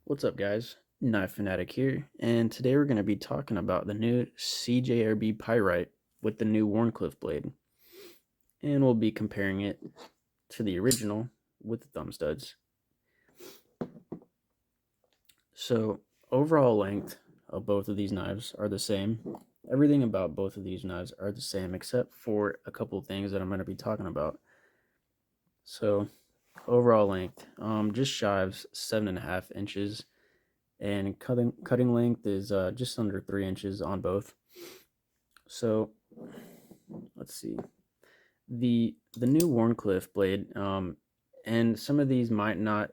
What's up, guys? Knife Fanatic here, and today we're going to be talking about the new CJRB Pyrite with the new Wharncliffe blade, and we'll be comparing it to the original with the thumb studs. So, overall length of both of these knives are the same. Everything about both of these knives are the same, except for a couple of things that I'm going to be talking about. So, overall length, just shy of 7.5 inches. And cutting length is just under 3 inches on both. So let's see, the new Wharncliffe blade, and some of these might not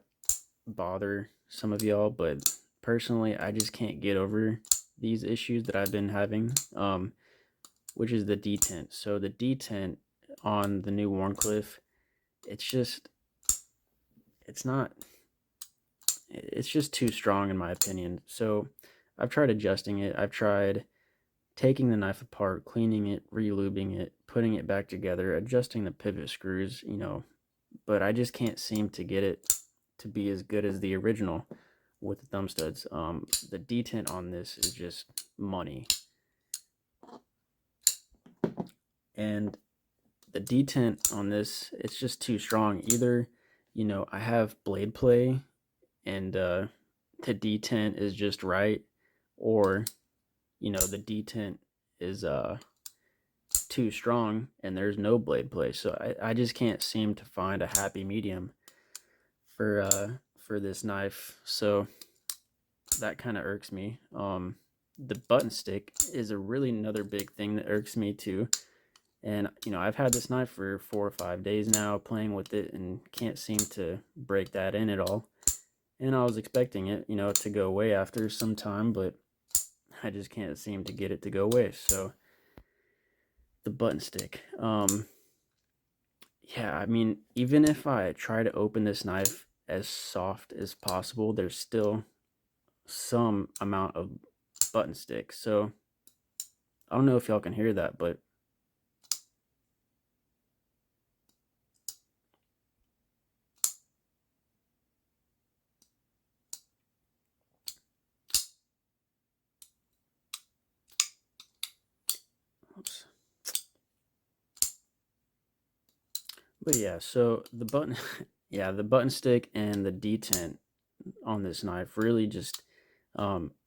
bother some of y'all, but personally I just can't get over these issues that I've been having, which is the detent. So the detent on the new Wharncliffe, it's just it's just too strong in my opinion. So I've tried adjusting it. I've tried taking the knife apart, cleaning it, relubing it, putting it back together, adjusting the pivot screws, but I just can't seem to get it to be as good as the original with the thumb studs. The detent on this is just money. And the detent on this, it's just too strong. Either, I have blade play and the detent is just right, or the detent is too strong and there's no blade play. So I just can't seem to find a happy medium for this knife. So that kind of irks me. The button stick is another big thing that irks me too. And I've had this knife for 4 or 5 days now, playing with it, and can't seem to break that in at all. And I was expecting it, to go away after some time, but I just can't seem to get it to go away. So the button stick, yeah, I mean, even if I try to open this knife as soft as possible, there's still some amount of button stick. So I don't know if y'all can hear that, but oops. But yeah, so the button yeah, the button stick and the detent on this knife really just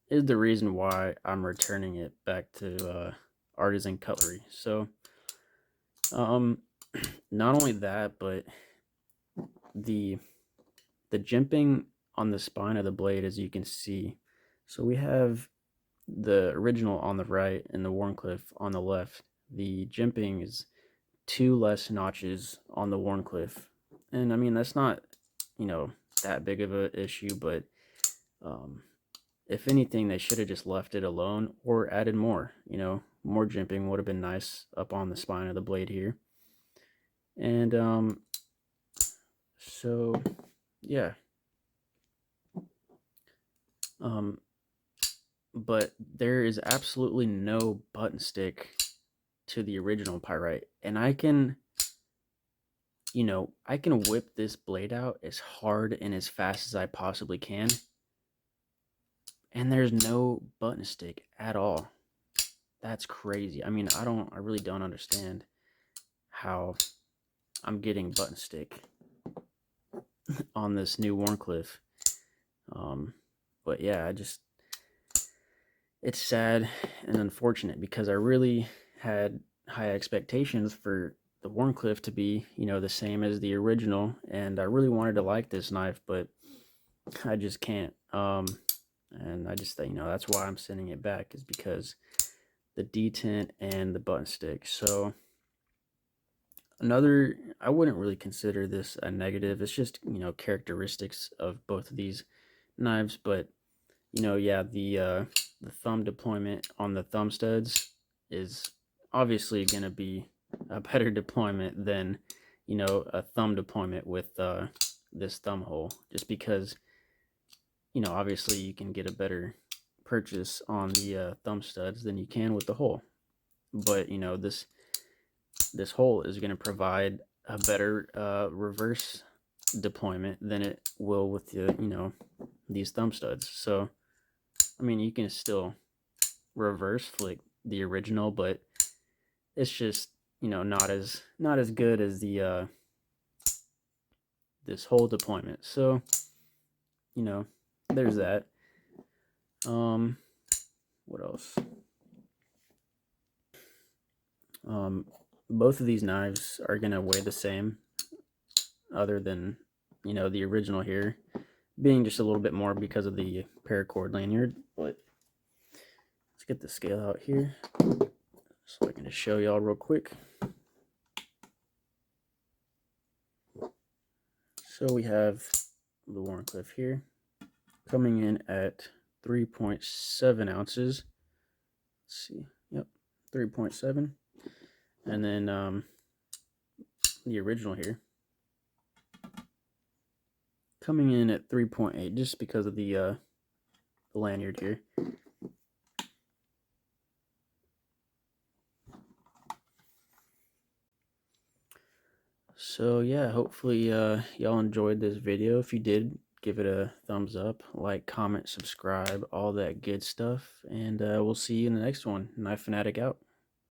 is the reason why I'm returning it back to artisan cutlery. So not only that, but the jimping on the spine of the blade, as you can see. So we have the original on the right and the Wharncliffe on the left. The jimping is 2 less notches on the Wharncliffe, and I mean that's not that big of an issue, but if anything, they should have just left it alone or added more. More jimping would have been nice up on the spine of the blade here. And so yeah, but there is absolutely no button stick to the original Pyrite, and I can whip this blade out as hard and as fast as I possibly can, and there's no button stick at all. That's crazy. I mean, I really don't understand how I'm getting button stick on this new Wharncliffe. But yeah, it's sad and unfortunate because I really had high expectations for the Wharncliffe to be, the same as the original, and I really wanted to like this knife, but I just can't. And I just think, that's why I'm sending it back, is because the detent and the button stick. So I wouldn't really consider this a negative. It's just, characteristics of both of these knives. But, yeah, the thumb deployment on the thumb studs is obviously going to be a better deployment than, a thumb deployment with this thumb hole, just because, obviously you can get a better purchase on the thumb studs than you can with the hole. But, this hole is going to provide a better reverse deployment than it will with the, you know, these thumb studs. So I mean, you can still reverse flick the original, but it's just, you know, not as good as the this whole deployment. So, you know, there's that. What else? Both of these knives are gonna weigh the same, other than, you know, the original here being just a little bit more because of the paracord lanyard. But let's get the scale out here so I can just show y'all real quick. So we have the Wharncliffe here coming in at 3.7 ounces. Let's see, yep, 3.7. And then the original here coming in at 3.8, just because of the lanyard here. So yeah, hopefully y'all enjoyed this video. If you did, give it a thumbs up, like, comment, subscribe, all that good stuff, and we'll see you in the next one. Knife Fanatic out.